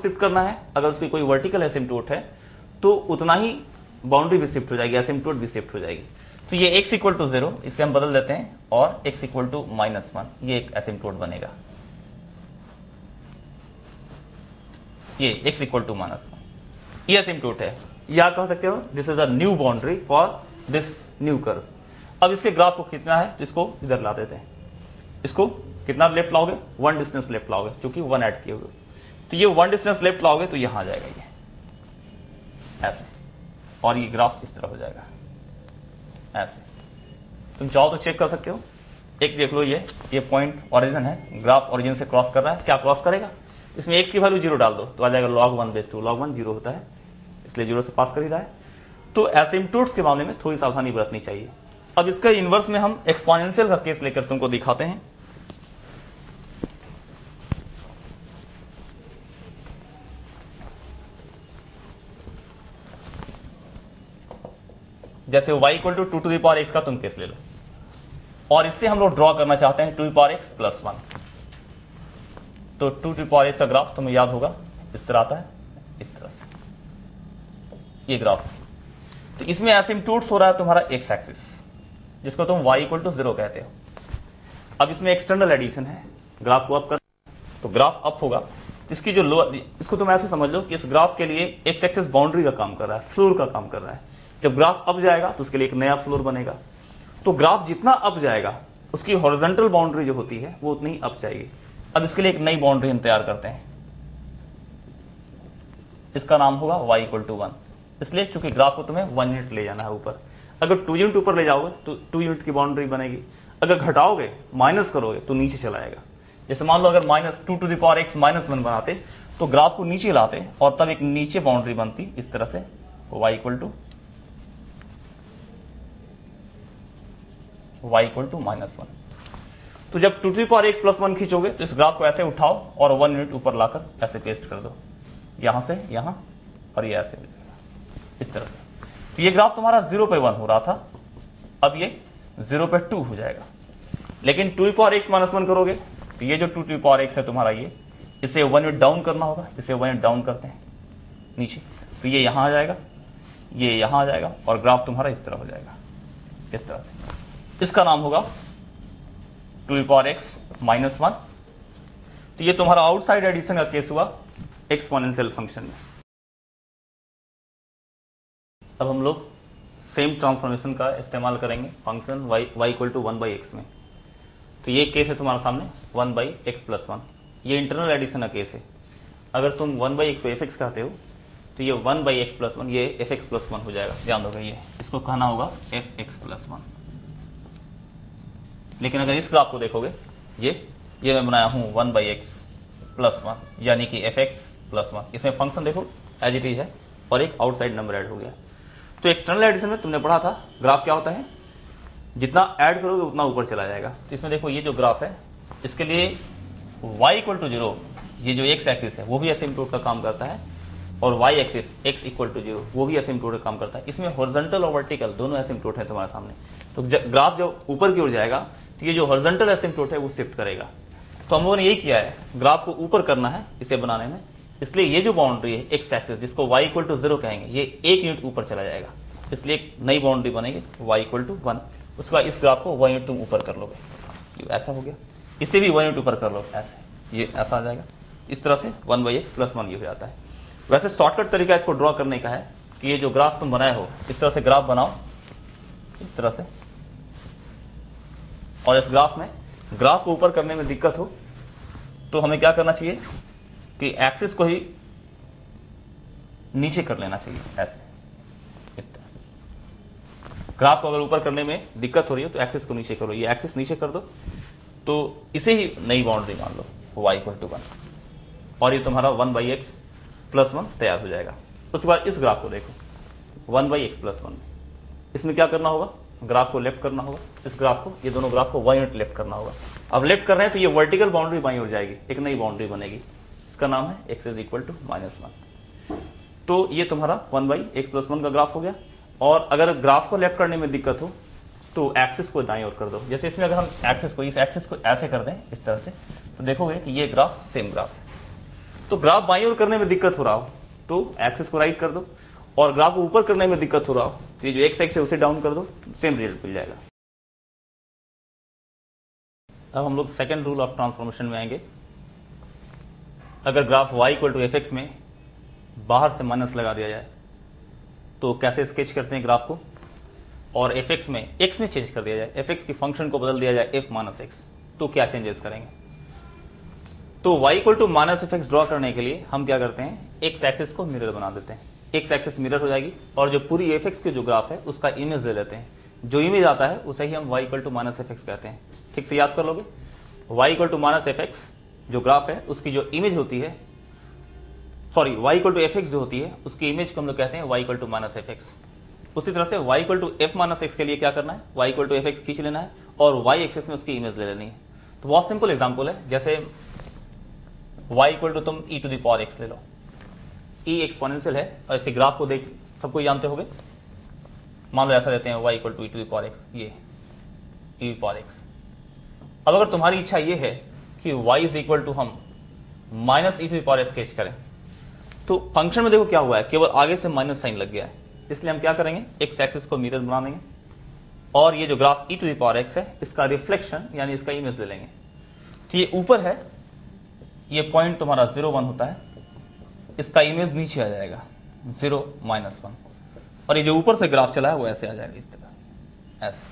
Shift करना है, अगर उसकी कोई वर्टिकल एसिम्प्टोट है तो उतना ही बाउंड्री भी शिफ्ट हो जाएगी, एसिम्प्टोट भी शिफ्ट हो जाएगी। तो ये x इक्वल टू 0 इसे हम बदल देते हैं और x इक्वल टू -1 ये एक एसिम्प्टोट बनेगा। ये x इक्वल टू -1 ये एसिम्प्टोट है, या कह सकते हो this is a new boundary for this new curve. अब इसके ग्राफ को खींचना है तो इसको इधर ला देते हैं। इसको कितना लेफ्ट लाओगे? 1 डिस्टेंस लेफ्ट लाओगे, क्योंकि 1 ऐड किए हुए। तो ये 1 डिस्टेंस लेफ्ट लाओगे तो यहां आ जाएगा ये ऐसे, और ये ग्राफ इस तरह हो जाएगा ऐसे। तुम चाहो तो चेक कर सकते हो। एक देख लो, ये पॉइंट ओरिजिन है, ग्राफ ओरिजिन से क्रॉस कर रहा है। क्या क्रॉस करेगा? इसमें x की वैल्यू 0 डाल दो तो आ जाएगा log 1/2। log 1 0 होता है, इसलिए 0 से पास कर ही रहा है। तो एसिम्प्टोट्स के मामले में थोड़ी सावधानी बरतनी चाहिए। अब इसका इनवर्स में हम एक्सपोनेंशियल का केस लेकर तुमको दिखाते हैं। जैसे y equal to 2 to the power x का तुम केस ले लो, और इससे हम लोग ड्रॉ करना चाहते हैं 2 to the power x plus 1। तो 2 टू द पावर x का ग्राफ तुम्हें याद होगा, इस तरह आता है, इस तरह से ये ग्राफ। तो इसमें एसिम्प्टोट्स हो रहा है तुम्हारा x एक्सिस, जिसको तुम y इक्वल टू 0 कहते हो। अब इसमें एक्सटर्नल एडिशन है, ग्राफ को अप कर तो ग्राफ अप होगा। इसकी जो लोअर, इसको तुम ऐसे समझ लो कि इस ग्राफ के लिए x एक्सिस बाउंड्री का काम कर रहा है, फ्लोर का काम कर रहा है। जब ग्राफ अप जाएगा तो उसके लिए एक नया फ्लोर बनेगा। तो ग्राफ जितना अप जाएगा उसकी हॉरिजॉन्टल बाउंड्री जो होती है वो उतनी अप जाएगी। अब इसके लिए एक नई बाउंड्री हम तैयार करते हैं, इसका नाम होगा y इक्वल टू 1। इसलिए चूंकि ग्राफ को तुम्हें 1 यूनिट ले जाना है ऊपर, अगर 2 यूनिट ऊपर ले जाओगे तो 2 यूनिट की बाउंड्री बनेगी। अगर घटाओगे, माइनस करोगे तो नीचे चला जाएगा। जैसे मान लो अगर -2 टू द पावर x -1 बनाते तो ग्राफ को नीचे लाते और तब एक नीचे बाउंड्री बनती इस तरह से, y इक्वल टू -1। तो जब 2 to the power x plus 1 खींचोगे तो इस ग्राफ को ऐसे उठाओ और 1 यूनिट ऊपर लाकर ऐसे पेस्ट कर दो, यहां से यहां, और ये ऐसे इस तरह से। तो ये ग्राफ तुम्हारा 0 पे 1 हो रहा था, अब ये 0 पे 2 हो जाएगा। लेकिन 2 टू द पावर x -1 करोगे तो ये जो 2 टू द पावर x है तुम्हारा, ये इसे 1 यूनिट डाउन करना होगा, इसे 1 यूनिट डाउन करते हैं नीचे, तो ये यहां आ जाएगा, ये यहां आ जाएगा, और ग्राफ तुम्हारा इस तरह हो जाएगा, इस तरह से। इसका नाम होगा 2 टू द पावर x -1। तो ये तुम्हारा आउटसाइड एडिशन का केस हुआ एक्सपोनेंशियल फंक्शन में। अब हम लोग सेम ट्रांसफॉर्मेशन का इस्तेमाल करेंगे function y equal to 1/x में। तो ये केस है तुम्हारे सामने 1/x प्लस 1, ये इंटरनल एडिशन का केस है। अगर तुम 1/x को fx कहते हो तो ये 1/x प्लस 1 ये fx प्लस 1 हो जाएगा। ध्यान दोगे, ये इसको कहना होगा fx प्लस 1। लेकिन अगर इस ग्राफ को देखोगे, ये मैं बनाया हूं 1/x प्लस 1, यानी कि fx प्लस 1। इसमें फंक्शन देखो एज इट इज है और एक आउटसाइड नंबर ऐड हो गया। तो एक्सटर्नल एडिशन में तुमने पढ़ा था ग्राफ क्या होता है, जितना ऐड करोगे उतना ऊपर चला जाएगा। तो इसमें देखो ये जो ग्राफ है, इसके लिए y इक्वल टू 0, ये जो x एक्सिस है वो भी एसिम्प्टोट का काम करता है, और y axis x equal to 0 वो भी एसिम्प्टोट का काम करता है। इसमें हॉरिजॉन्टल और वर्टिकल दोनों एसिम्प्टोट है तुम्हारे सामने। तो ग्राफ जब ऊपर की ओर जाएगा तो ये जो हॉरिजॉन्टल एसिम्प्टोट है वो शिफ्ट करेगा। तो हम लोगों ने यही किया है, ग्राफ को ऊपर करना है इसे बनाने में। इसलिए ये जो बाउंड्री है x एक्सिस, जिसको y इक्वल टू 0 कहेंगे, ये 1 यूनिट ऊपर चला जाएगा। इसलिए एक नई बाउंड्री बनेगी y इक्वल टू 1। उसके बाद इस ग्राफ को 1 यूनिट तुम ऊपर कर लोगे, ये ऐसा हो गया। इसे भी 1 यूनिट ऊपर कर लो, ऐसे ये ऐसा आ जाएगा। इस तरह से 1/x प्लस 1 ये हो जाता है। वैसे शॉर्टकट तरीका इसको ड्रॉ करने का है कि ये जो ग्राफ तुम बनाए हो इस तरह से ग्राफ बनाओ, इस तरह से, और इस ग्राफ में ग्राफ को ऊपर करने में दिक्कत हो तो हमें क्या करना चाहिए कि एक्सिस को ही नीचे कर लेना चाहिए, ऐसे इस तरह से। ग्राफ को अगर ऊपर करने में दिक्कत हो रही है तो एक्सिस को नीचे करो, ये एक्सिस नीचे कर दो, तो इसे ही नई बाउंड्री मान लो y इक्वल टू 1, और ये तुम्हारा 1/x प्लस 1 तैयार हो जाएगा। उसके बाद इस ग्राफ को देखो 1/x प्लस 1 में, इसमें क्या करना होगा, ग्राफ को लेफ्ट करना होगा, इस ग्राफ को, ये दोनों ग्राफ को 1 यूनिट लेफ्ट करना होगा। अब लेफ्ट कर रहे हैं तो ये वर्टिकल बाउंड्री बाईं ओर जाएगी, एक नई बाउंड्री बनेगी, इसका नाम है x इज इक्वल टू -1। तो ये तुम्हारा 1/x प्लस 1 का ग्राफ हो गया। और अगर ग्राफ को लेफ्ट करने में दिक्कत हो तो एक्सिस को दाईं ओर कर दो। जैसे इसमें अगर हम एक्सिस को, इस एक्सिस को ऐसे कर दें इस तरह से, तो देखोगे कि ये ग्राफ सेम ग्राफ है, तो ग्राफ बाईं ओर करने में दिक्कत हो रहा हो तो एक्सिस को राइट कर दो, और ग्राफ को ऊपर करने में दिक्कत हो रहा हो तो ये जो एक्स एक्स है उसे डाउन कर दो, सेम रिजल्ट मिल जाएगा। अब हम लोग सेकंड रूल ऑफ ट्रांसफॉर्मेशन में आएंगे। अगर graph y equal to F x में बाहर से माइनस लगा दिया जाए तो कैसे स्केच करते हैं ग्राफ को, और एफ एक्स में x में चेंज कर दिया जाए, एफ एक्स की फंक्शन को बदल दिया जाए f माइनस एक्स, तो क्या चेंजेस करेंगे। तो y equal to minus F x draw करने के लिए हम क्या करते हैं, x एक्सिस को मिरर बना देते हैं, x एक्सिस मिरर हो जाएगी और जो पूरी एफ एक्स की जो ग्राफ है उसका इमेज ले लेते हैं, जो इमेज आता है उसे ही हम y equal to minus F x कहते हैं। ठीक से याद कर लोगे, y equal to minus F x जो ग्राफ है उसकी जो इमेज होती है, sorry y equal to F x जो होती है उसकी इमेज को हम लोग कहते हैं y equal to minus F x. उसी तरह से y equal to f minus x के लिए क्या करना है, y equal to F x खींच लेना है और y एक्सिस में उसकी इमेज ले लेनी है। तो बहुत सिंपल एग्जांपल है, जैसे y इक्वल टू तुम e to the power x ले लो, e एक्सपोनेंशियल है और इसी ग्राफ को देख सबको जानते होगे, मान लो ऐसा लेते हैं y equal to e to the power x, ये e पावर x। अब अगर तुम्हारी इच्छा ये है कि y इज इक्वल टू हम minus e to the power x sketch करें, तो फंक्शन में देखो क्या हुआ है, केवल आगे से माइनस साइन लग गया है, इसलिए हम क्या करेंगे, एक्स एक्सिस को मिरर बना देंगे और ये जो graph e to the power x है इसका रिफ्लेक्शन यानी इसका इमेज ले लेंगे। तो ये ऊपर है, ये पॉइंट तुम्हारा 0 1 होता है, इसका इमेज नीचे आ जाएगा 0 -1, और ये जो ऊपर से ग्राफ चला है वो ऐसे आ जाएगा इस तरह, ऐसे।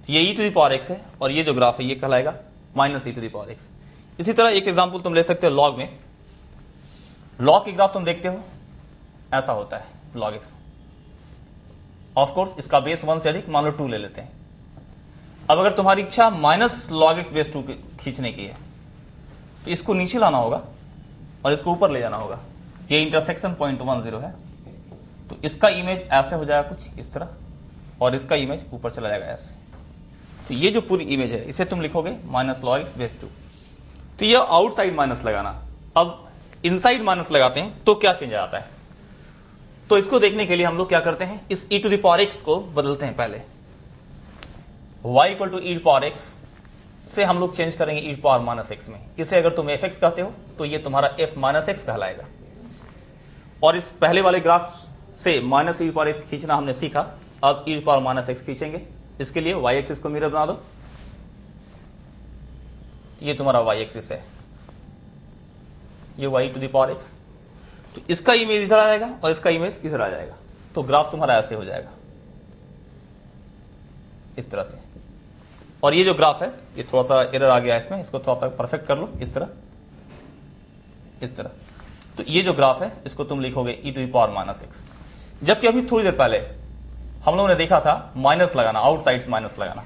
तो ये e to the power x है और ये जो ग्राफ है ये कहलाएगा minus e to the power x। इसी तरह एक एग्जांपल तुम ले सकते हो लॉग में, लॉग की ग्राफ तुम देखते हो ऐसा होता है log x, ऑफ कोर्स इसका बेस 1 से अधिक मान लो 2 ले लेते हैं। अब अगर तुम्हारी इच्छा माइनस log x बेस 2 खींचने की है तो इसको नीचे लाना होगा और इसको ऊपर ले जाना होगा, ये इंटरसेक्शन पॉइंट 1 0 है, तो इसका इमेज ऐसे हो जाएगा कुछ इस तरह और इसका इमेज ऊपर चला जाएगा ऐसे। तो ये जो पूरी इमेज है इसे तुम लिखोगे माइनस log x बेस 2। तो ये आउटसाइड माइनस लगाना। अब इनसाइड माइनस लगाते हैं तो क्या चेंज आता है, तो इसको देखने के लिए हम लोग क्या करते हैं, इस e to the power x को बदलते हैं। पहले y equal to e to power x से हम लोग चेंज करेंगे e to power minus x में। इसे अगर तुम f x कहते हो तो ये तुम्हारा f माइनस x कहलाएगा। और इस पहले वाले ग्राफ से minus e to power x खींचना हमने सीखा, अब e to power minus x खींचेंगे। इसके लिए y एक्सिस को मिरर बना दो, ये तुम्हारा y एक्सिस है, ये y to the power x, तो इसका इमेज इधर आ जाएगा और इसका इमेज इधर आ जाएगा, तो ग्राफ तुम्हारा ऐसे हो जाएगा इस तरह से। और ये जो ग्राफ है ये थोड़ा सा एरर आ गया है इसमें, इसको थोड़ा सा परफेक्ट कर लो इस तरह, इस तरह। तो ये जो ग्राफ है इसको तुम लिखोगे e to the power minus x, जबकि अभी थोड़ी देर पहले हम लोगों ने देखा था माइनस लगाना, आउटसाइड माइनस लगाना।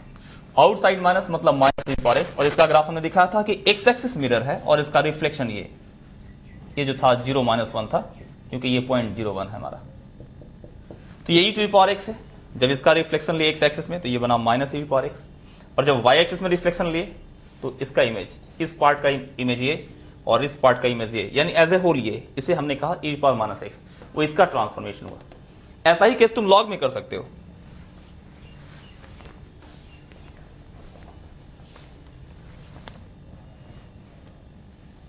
आउटसाइड माइनस मतलब minus two the power x, और इसका ग्राफ हमने दिखाया था कि x एक्सिस मिरर है और इसका रिफ्लेक्शन ये जो था 0 -1 था, क्योंकि ये पॉइंट 0 1 है हमारा। तो ये e to the power x है, जब इसका रिफ्लेक्शन लिए x एक्सिस में तो ये बना minus e to the power x, और जब y एक्सिस में रिफ्लेक्शन लिए तो इसका इमेज, इस पार्ट का इमेज ये और इस पार्ट का इमेज ये, यानी एज ए होल ये, इसे हमने कहा e to power minus x, वो इसका ट्रांसफॉर्मेशन हुआ। ऐसा ही केस तुम लॉग में कर सकते हो।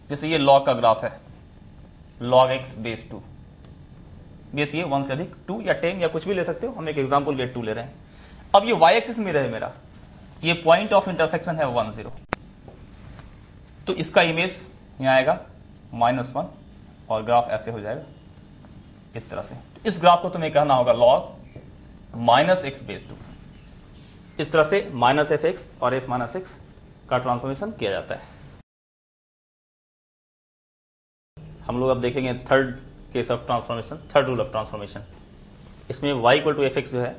जैसे ये लॉग का ग्राफ है, log x बेस 2, बेस ये 1 से अधिक 2 या 10 या कुछ भी ले सकते हो, हम एक एग्जांपल गेट 2 ले रहे हैं। अब ये y एक्सिस में रहे मेरा, ये पॉइंट ऑफ इंटरसेक्शन है 1 0, तो इसका इमेज यहां आएगा -1 और ग्राफ ऐसे हो जाएगा इस तरह से। तो इस ग्राफ को तुम्हें कहना होगा log माइनस x बेस 2। इस तरह से माइनस एफ एक्स और f माइनस एक्स का ट्रांसफॉर्मेशन किया जाता है। हम लोग अब देखेंगे third case of transformation, third rule of transformation. इसमें y equal to F x जो है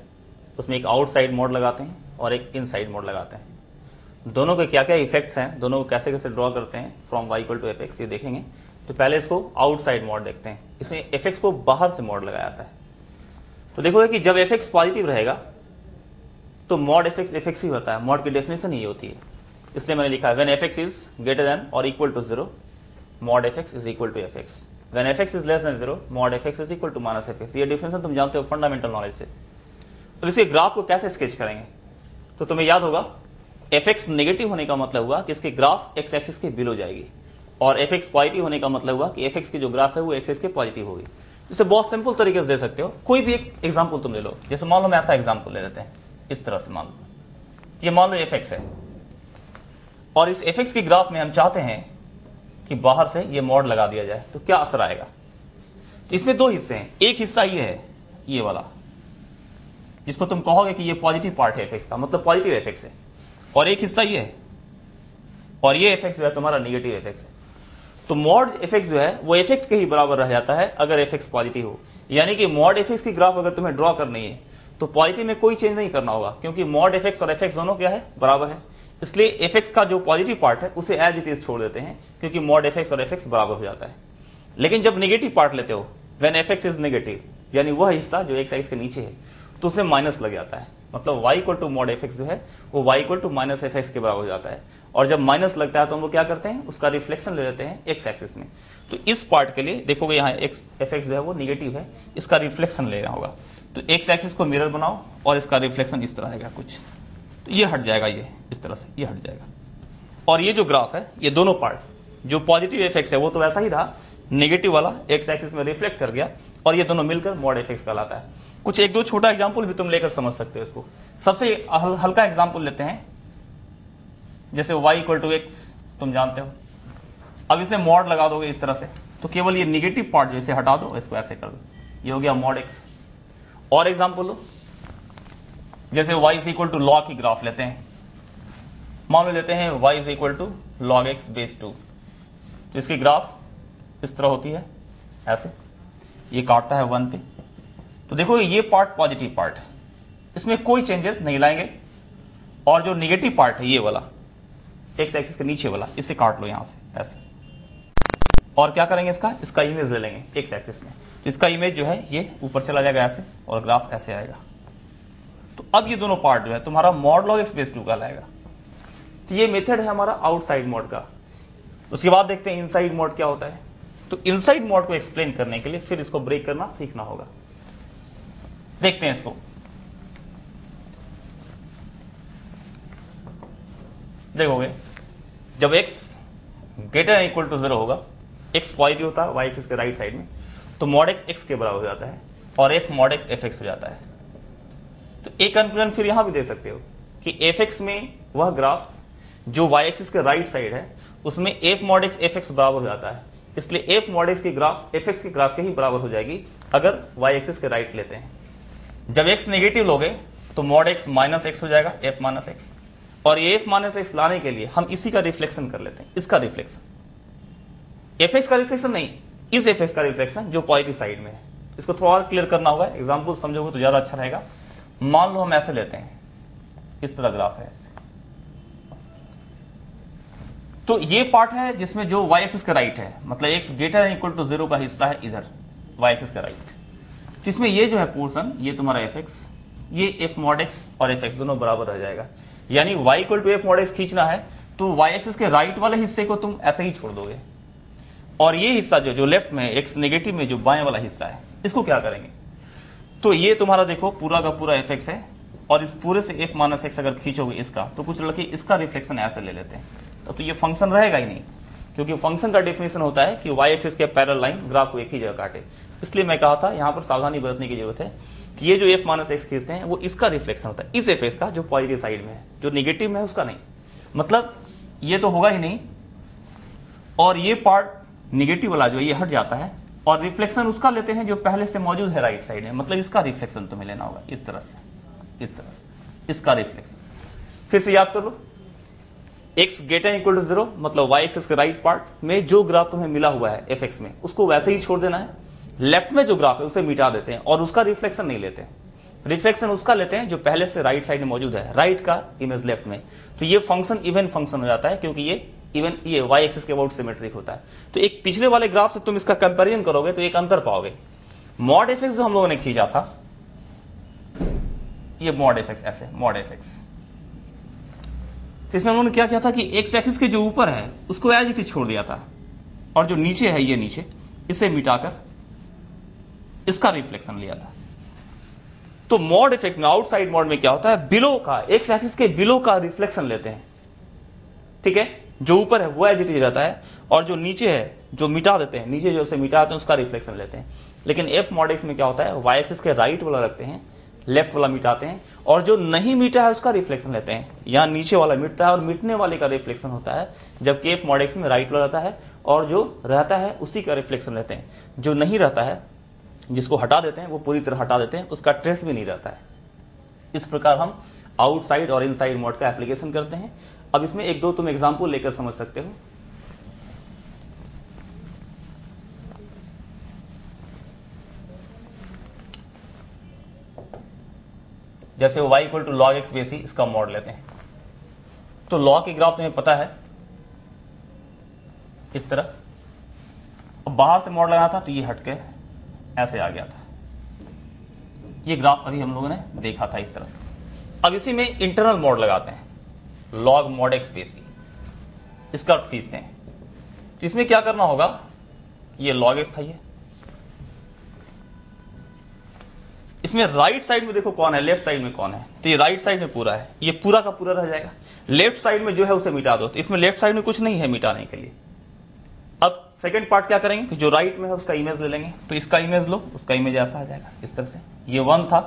उसमें एक आउटसाइड मोड लगाते हैं और एक इनसाइड मोड लगाते हैं। दोनों के क्या क्या इफेक्ट्स हैं, दोनों को कैसे कैसे ड्रॉ करते हैं from y equal to F X, ये देखेंगे। तो पहले इसको आउटसाइड मोड देखते हैं। इसमें एफ एक्स को बाहर से मोड लगाया जाता है। तो देखोगे कि जब एफ एक्स पॉजिटिव रहेगा तो मॉड एफ एक्स ही होता है, मॉड की डेफिनेशन ही होती है। इसलिए मैंने लिखा है when F x is greater than और equal to 0 mod fx is equal to fx, when fx is less than 0 mod fx is equal to minus fx। ये डिफरेंस तुम जानते हो फंडामेंटल नॉलेज से। तो इसके ग्राफ को कैसे स्केच करेंगे, तो तुम्हें याद होगा fx नेगेटिव होने का मतलब हुआ कि इसके ग्राफ x एक्सिस के बिलो जाएगी। और एफ एक्स पॉजिटिव होने का मतलब हुआ कि एफ एक्स की जो ग्राफ है वो एक्स एक्स के पॉजिटिव होगी। इसे बहुत सिंपल तरीके से दे सकते हो, कोई भी एक एग्जाम्पल तुम ले लो। जैसे मान लो हम ऐसा एग्जाम्पल ले लेते हैं, इस तरह से मान लो, ये मान लो एफ एक्स है, और इस एफ एक्स की ग्राफ में हम चाहते हैं कि बाहर से ये मॉड लगा दिया जाए, तो क्या असर आएगा? तो इसमें दो हिस्से हैं, एक हिस्सा ये है, ये वाला, जिसको तुम कहोगे कि ये पॉजिटिव पार्ट है एफ एक्स का, मतलब पॉजिटिव एफ एक्स है, और एक हिस्सा ये है, और ये एफ एक्स जो है तुम्हारा निगेटिव एफ एक्स है। तो मॉड एफ एक्स जो है वो एफ एक्स के ही बराबर रह जाता है अगर एफ एक्स पॉजिटिव हो। यानी कि मॉड एफ एक्स की ग्राफ अगर तुम्हें ड्रॉ करनी है तो पॉजिटिव में कोई चेंज नहीं करना होगा, क्योंकि मॉड एफ एक्स और एफ एक्स दोनों क्या है, बराबर है। इसलिए एफ एक्स का जो पॉजिटिव पार्ट है उसे एज इट इज छोड़ देते हैं, क्योंकि मॉड एफ एक्स और एफ एक्स बराबर हो जाता है। लेकिन जब निगेटिव पार्ट लेते हो, when F x is negative, यानी वह हिस्सा जो एक्स एक्स के नीचे है, तो उसमें माइनस लग जाता है, मतलब y equal to mod F x जो है वो y equal to minus F X के बराबर हो जाता है। और जब माइनस लगता है तो हम लोग क्या करते हैं, उसका रिफ्लेक्शन ले लेते हैं एक्स एक्सिस में। तो इस पार्ट के लिए देखोगे यहाँ एक्स एफ एक्स जो है वो निगेटिव है, इसका रिफ्लेक्शन लेना होगा। तो एक्स एक्सिस को मिरर बनाओ और इसका रिफ्लेक्शन इस तरह आएगा कुछ, तो ये हट जाएगा, ये इस तरह से ये हट जाएगा। और ये जो ग्राफ है, ये दोनों पार्ट, जो पॉजिटिव एफ एक्स है वो तो वैसा ही रहा, नेगेटिव वाला एक्स एक्सिस में रिफ्लेक्ट कर गया, और ये दोनों मिलकर मॉड एफ एक्स कहलाता है। कुछ एक दो छोटा एग्जांपल भी तुम लेकर समझ सकते हो इसको। सबसे हल्का एग्जांपल लेते हैं, जैसे y इक्वल टू एक्स तुम जानते हो। अब इसे मॉड लगा दोगे इस तरह से, तो केवल ये निगेटिव पार्ट जैसे हटा दो, इसको ऐसे कर दो, ये हो गया मॉड एक्स। और एग्जांपल लो, जैसे y is equal to log की ग्राफ लेते हैं, मान लो लेते हैं y is equal to log X base 2, तो इसकी ग्राफ इस तरह होती है, ऐसे ये काटता है 1 पे। तो देखो ये पार्ट पॉजिटिव पार्ट है, इसमें कोई चेंजेस नहीं लाएंगे, और जो निगेटिव पार्ट है ये वाला एक्स एक्सिस के नीचे वाला, इसे काट लो यहां से ऐसे, और क्या करेंगे, इसका इमेज ले लेंगे एक्स एक्सिस में। तो इसका इमेज जो है ये ऊपर चला जाएगा ऐसे, और ग्राफ ऐसे आएगा। तो अब ये दोनों पार्ट जो है तुम्हारा मॉड लॉग एक्स बेस 2 का लाएगा। तो ये मेथड है हमारा आउटसाइड मोड का। उसके बाद देखते हैं इनसाइड मोड क्या होता है। तो इनसाइड मोड को एक्सप्लेन करने के लिए फिर इसको ब्रेक करना सीखना होगा। देखते हैं इसको। देखोगे जब x ग्रेटर इक्वल टू 0 होगा, x पॉजिटिव होता है y एक्सिस के राइट साइड में, तो मॉड x x के बराबर हो जाता है, और f mod x f x हो जाता है। तो एक कंक्लूजन फिर यहां भी दे सकते हो कि f x में वह ग्राफ जो y एक्सिस के राइट साइड है उसमें f mod x f x बराबर हो जाता है, इसलिए f मॉड x की ग्राफ f x की ग्राफ के ही बराबर हो जाएगी अगर y एक्सिस के राइट लेते हैं। जब x नेगेटिव लोगे तो मॉड x माइनस एक्स हो जाएगा, f माइनस एक्स, और ये f माइनस एक्स लाने के लिए हम इसी का रिफ्लेक्शन कर लेते हैं, इसका रिफ्लेक्शन, f x का रिफ्लेक्शन नहीं, इस f x का रिफ्लेक्शन जो पॉजिटिव साइड में है। इसको थोड़ा और क्लियर करना होगा, एग्जांपल समझोगे तो ज्यादा अच्छा रहेगा। मान लो हम ऐसे लेते हैं, इस तरह ग्राफ है ऐसे, तो ये पार्ट है जिसमें जो y एक्सिस का राइट है, मतलब x ग्रेटर इक्वल टू 0 का हिस्सा है इधर y एक्सिस का राइट। तो इसमें ये जो है पोर्शन, ये तुम्हारा f x, ये f मॉड x और f x दोनों बराबर रह जाएगा। यानी y equal to f mod x खींचना है तो y एक्सिस के राइट वाले हिस्से को तुम ऐसे ही छोड़ दोगे, और ये हिस्सा जो लेफ्ट में x नेगेटिव में जो बाएं वाला हिस्सा है, इसको क्या करेंगे, तो ये तुम्हारा देखो पूरा का पूरा f x है, और इस पूरे से f माइनस एक्स अगर खींचोगे इसका, तो कुछ लड़के इसका रिफ्लेक्शन ऐसे ले लेते हैं, तो ये फंक्शन रहेगा ही नहीं, क्योंकि फंक्शन का डेफिनेशन होता है कि y एक्सिस के पैरेलल लाइन ग्राफ को एक ही जगह काटे। इसलिए मैं कहा था यहां पर सावधानी बरतने की जरूरत है कि ये जो f माइनस एक्स खींचते हैं वो इसका रिफ्लेक्शन होता है, इस f x का जो पॉजिटिव साइड में है, जो निगेटिव में है उसका नहीं। मतलब ये तो होगा ही नहीं, और ये पार्ट निगेटिव वाला जो ये हट जाता है, और रिफ्लेक्शन उसका लेते हैं जो पहले से मौजूद है राइट साइड में, मतलब इसका रिफ्लेक्शन तुम्हें लेना होगा इस तरह से, इस तरह से इसका रिफ्लेक्शन। फिर से याद कर लो, x ग्रेटर इक्वल टू 0 मतलब y एक्सिस के राइट पार्ट में जो ग्राफ तुम्हें मिला हुआ है f x में, उसको वैसे ही छोड़ देना है। लेफ्ट में जो ग्राफ है उसे मिटा देते हैं और उसका रिफ्लेक्शन नहीं लेते हैं, रिफ्लेक्शन उसका लेते हैं जो पहले से राइट साइड में मौजूद है, राइट का इमेज लेफ्ट में। तो ये फंक्शन इवन फंक्शन हो जाता है, क्योंकि ये इवन ये y एक्सिस के अबाउट सिमेट्रिक होता है। तो एक पिछले वाले ग्राफ से तुम इसका कंपैरिजन करोगे तो एक अंतर पाओगे। मॉड एफ एक्स जो हम लोगों ने खींचा था, ये मॉड एफ एक्स, ऐसे मॉड एफ एक्स, तो इसमें हम लोगों ने क्या किया था कि एक्स एक्सिस के जो ऊपर है उसको एज इट इज छोड़ दिया था, और जो नीचे है ये नीचे, इसे मिटाकर इसका रिफ्लेक्शन लिया था। तो मॉड एफ एक्स में आउटसाइड मॉड में क्या होता है, बिलो का, एक्स एक्सिस के बिलो का रिफ्लेक्शन लेते हैं, ठीक है। जो ऊपर है वो एज इट इज रहता है, और जो नीचे है जो मिटा देते हैं, नीचे जो उसे मिटाते हैं उसका रिफ्लेक्शन लेते हैं। लेकिन एफ मॉड एक्स में क्या होता है, वाई एक्सिस के राइट वाला रखते हैं, लेफ्ट वाला मिटाते हैं, और जो नहीं मिटा है उसका रिफ्लेक्शन लेते हैं। यहाँ नीचे वाला मिटता है और मिटने वाले का रिफ्लेक्शन होता है, जबकि एफ मॉड एक्स में राइट वाला रहता है और जो रहता है उसी का रिफ्लेक्शन लेते हैं। जो नहीं रहता है, जिसको हटा देते हैं, वो पूरी तरह हटा देते हैं, उसका ट्रेस भी नहीं रहता है। इस प्रकार हम आउटसाइड और इनसाइड मोड का एप्लीकेशन करते हैं। अब इसमें एक दो तुम एग्जांपल लेकर समझ सकते हो। जैसे y equal to log X base e, इसका मॉड लेते हैं। तो लॉग की ग्राफ तुम्हें पता है इस तरह, अब बाहर से मॉड लगाना था तो ये हटके ऐसे आ गया था। ये ग्राफ अभी हम लोगों ने देखा था इस तरह से। अब इसी में इंटरनल मॉड लगाते हैं, लॉग मॉड एक्स बेसी, इसका खींचते हैं। तो इसमें क्या करना होगा, ये लॉग एक्स था, ये इसमें राइट साइड में देखो कौन है, लेफ्ट साइड में कौन है, तो ये राइट साइड में पूरा है, ये पूरा का पूरा रह जाएगा। लेफ्ट साइड में जो है उसे मिटा दो, तो इसमें लेफ्ट साइड में कुछ नहीं है मिटाने के लिए। अब सेकंड पार्ट क्या करेंगे कि जो राइट में है उसका इमेज ले लेंगे, तो इसका इमेज लो, उसका इमेज ऐसा आ जाएगा इस तरह से। ये 1 था,